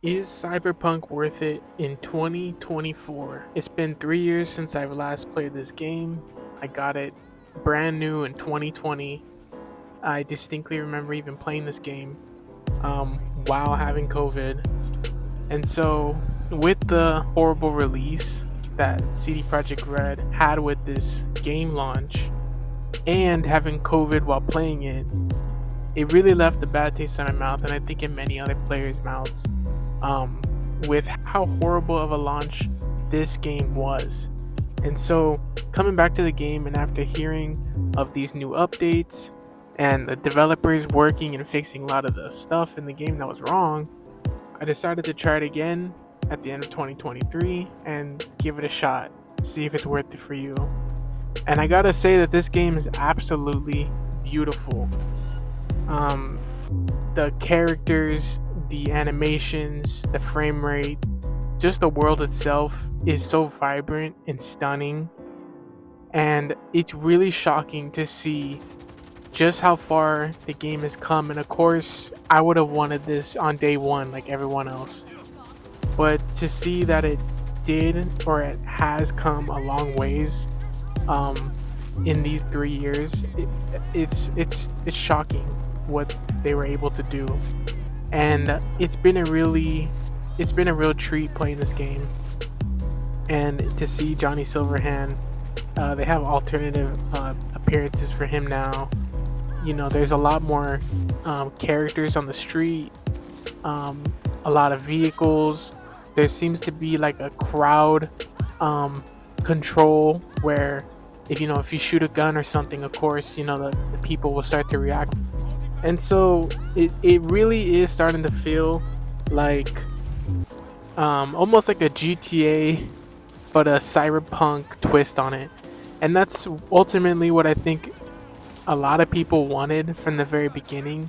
Is Cyberpunk worth it in 2024? It's been 3 years since I've last played this game. I got it brand new in 2020. I distinctly remember even playing this game while having COVID. And so, with the horrible release that CD Projekt Red had with this game launch and having COVID while playing it, it really left a bad taste in my mouth, and I think in many other players' mouths, um, with how horrible of a launch this game was. And so, coming back to the game, and after hearing of these new updates and the developers working and fixing a lot of the stuff in the game that was wrong, I decided to try it again at the end of 2023 and give it a shot, see if it's worth it for you. And I gotta say that this game is absolutely beautiful. Um, the characters, the animations, the frame rate, just the world itself is so vibrant and stunning. And it's really shocking to see just how far the game has come. And of course, I would have wanted this on day one like everyone else. But to see that it did, or it has come a long ways in these 3 years, it's shocking what they were able to do. And it's been a real treat playing this game, and to see Johnny Silverhand. They have alternative appearances for him now. There's a lot more characters on the street, a lot of vehicles. There seems to be like a crowd control where if you shoot a gun or something, of course, the people will start to react. And so it really is starting to feel like almost like a GTA, but a cyberpunk twist on it. And that's ultimately what I think a lot of people wanted from the very beginning.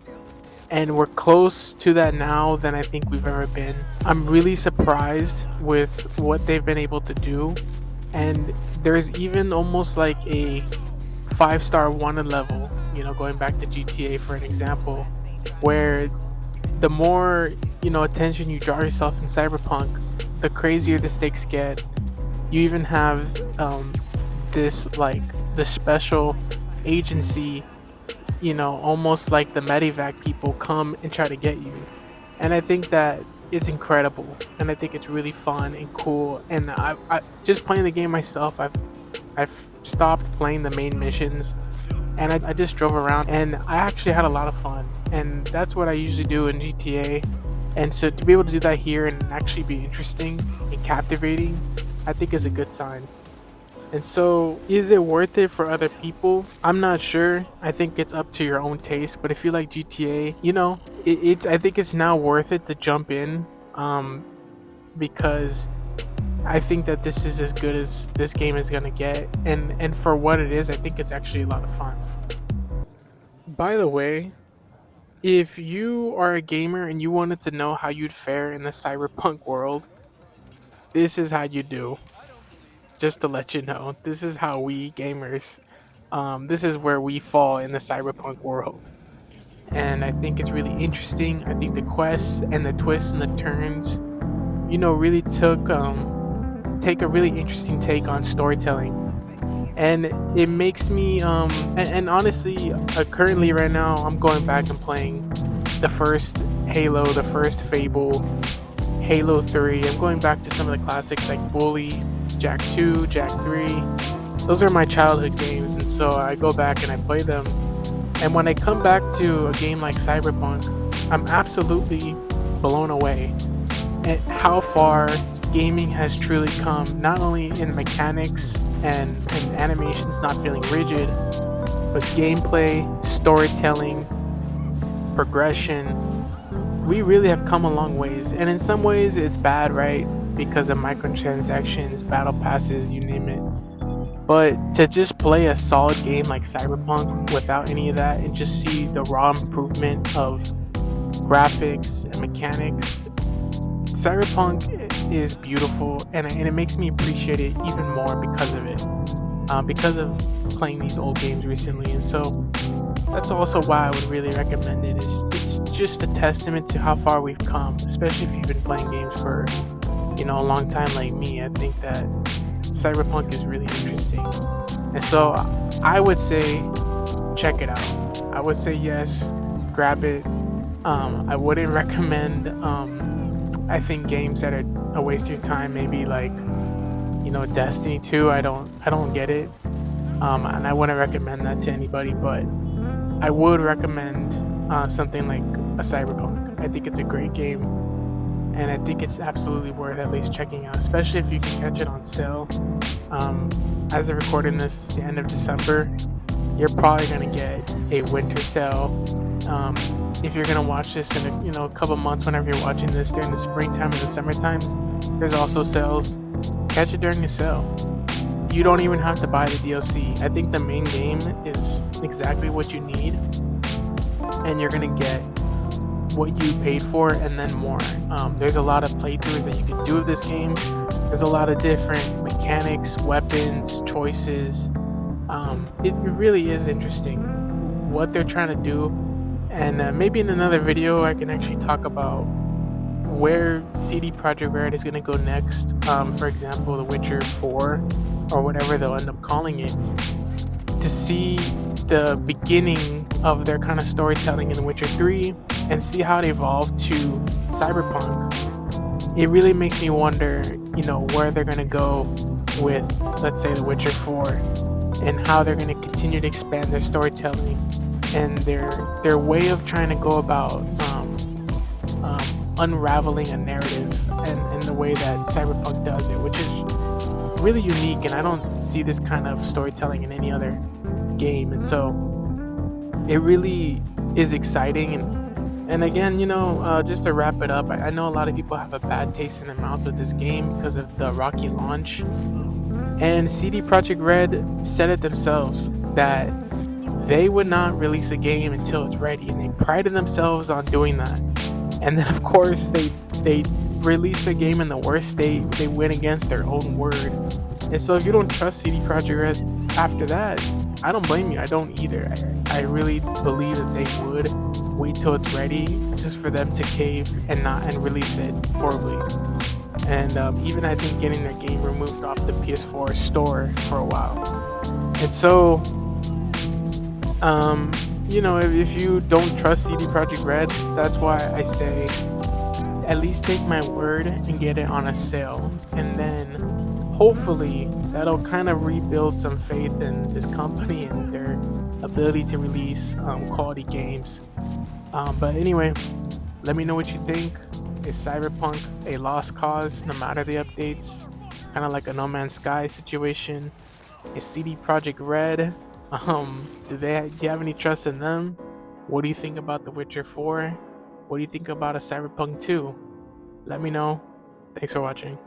And we're close to that now than I think we've ever been. I'm really surprised with what they've been able to do. And there's even almost like a 5-star wanted level, going back to GTA for an example, where the more, attention you draw yourself in Cyberpunk, the crazier the stakes get. You even have this, like, the special agency, almost like the medevac people come and try to get you. And I think that it's incredible, and I think it's really fun and cool. And I just playing the game myself, I've stopped playing the main missions, and I just drove around, and I actually had a lot of fun. And that's what I usually do in GTA. And so to be able to do that here and actually be interesting and captivating, I think is a good sign. And so, is it worth it for other people? I'm not sure. I think it's up to your own taste. But if you like GTA, I think it's now worth it to jump in, because I think that this is as good as this game is gonna get. And for what it is, I think it's actually a lot of fun. By the way, if you are a gamer and you wanted to know how you'd fare in the cyberpunk world, this is how you do. Just to let you know, this is how we gamers, this is where we fall in the cyberpunk world. And I think it's really interesting. I think the quests and the twists and the turns, really take a really interesting take on storytelling. And it makes me, and honestly, currently right now, I'm going back and playing the first Halo, the first Fable, Halo 3. I'm going back to some of the classics like Bully, Jack 2, Jack 3. Those are my childhood games, and so I go back and I play them. And when I come back to a game like Cyberpunk, I'm absolutely blown away at how far gaming has truly come, not only in mechanics and animations not feeling rigid, but gameplay, storytelling, progression. We really have come a long ways, and in some ways it's bad, right? Because of microtransactions, battle passes, you name it. But to just play a solid game like Cyberpunk without any of that and just see the raw improvement of graphics and mechanics, Cyberpunk is beautiful, and it makes me appreciate it even more because of it, because of playing these old games recently. And so that's also why I would really recommend it. It's just a testament to how far we've come, especially if you've been playing games for a long time like me. I think that Cyberpunk is really interesting, and so I would say check it out. I would say yes, grab it. I wouldn't recommend. I think games that are a waste of your time, maybe like Destiny 2. I don't get it, and I wouldn't recommend that to anybody. But I would recommend something like a Cyberpunk. I think it's a great game, and I think it's absolutely worth at least checking out, especially if you can catch it on sale. As of recording this, it's the end of December. You're probably gonna get a winter sale. If you're gonna watch this in a couple months, whenever you're watching this during the springtime and the summer times, there's also sales. Catch it during the sale. You don't even have to buy the DLC. I think the main game is exactly what you need, and you're gonna get what you paid for and then more. There's a lot of playthroughs that you can do with this game. There's a lot of different mechanics, weapons, choices. It really is interesting what they're trying to do, and maybe in another video I can actually talk about where CD Projekt Red is going to go next. For example, The Witcher 4 or whatever they'll end up calling it, to see the beginning of their kind of storytelling in Witcher 3 and see how it evolved to Cyberpunk. It really makes me wonder, where they're going to go with, let's say, The Witcher 4, and how they're going to continue to expand their storytelling and their way of trying to go about unraveling a narrative, and in the way that Cyberpunk does it, which is really unique, and I don't see this kind of storytelling in any other game. And so it really is exciting. And again, just to wrap it up, I know a lot of people have a bad taste in their mouth with this game because of the rocky launch. And CD Projekt Red said it themselves that they would not release a game until it's ready, and they prided themselves on doing that. And then, of course, they release the game in the worst state. They went against their own word. And so if you don't trust CD Projekt Red after that, I don't blame you. I don't either. I really believe that they would wait till it's ready just for them to cave and release it horribly. And even I think getting their game removed off the PS4 store for a while. And so if you don't trust CD Projekt Red, that's why I say at least take my word and get it on a sale, and then hopefully that'll kind of rebuild some faith in this company and their ability to release quality games. But anyway, let me know what you think. Is Cyberpunk a lost cause no matter the updates? Kind of like a No Man's Sky situation. Is CD Projekt Red, do you have any trust in them? What do you think about The Witcher 4? What do you think about a Cyberpunk 2? Let me know. Thanks for watching.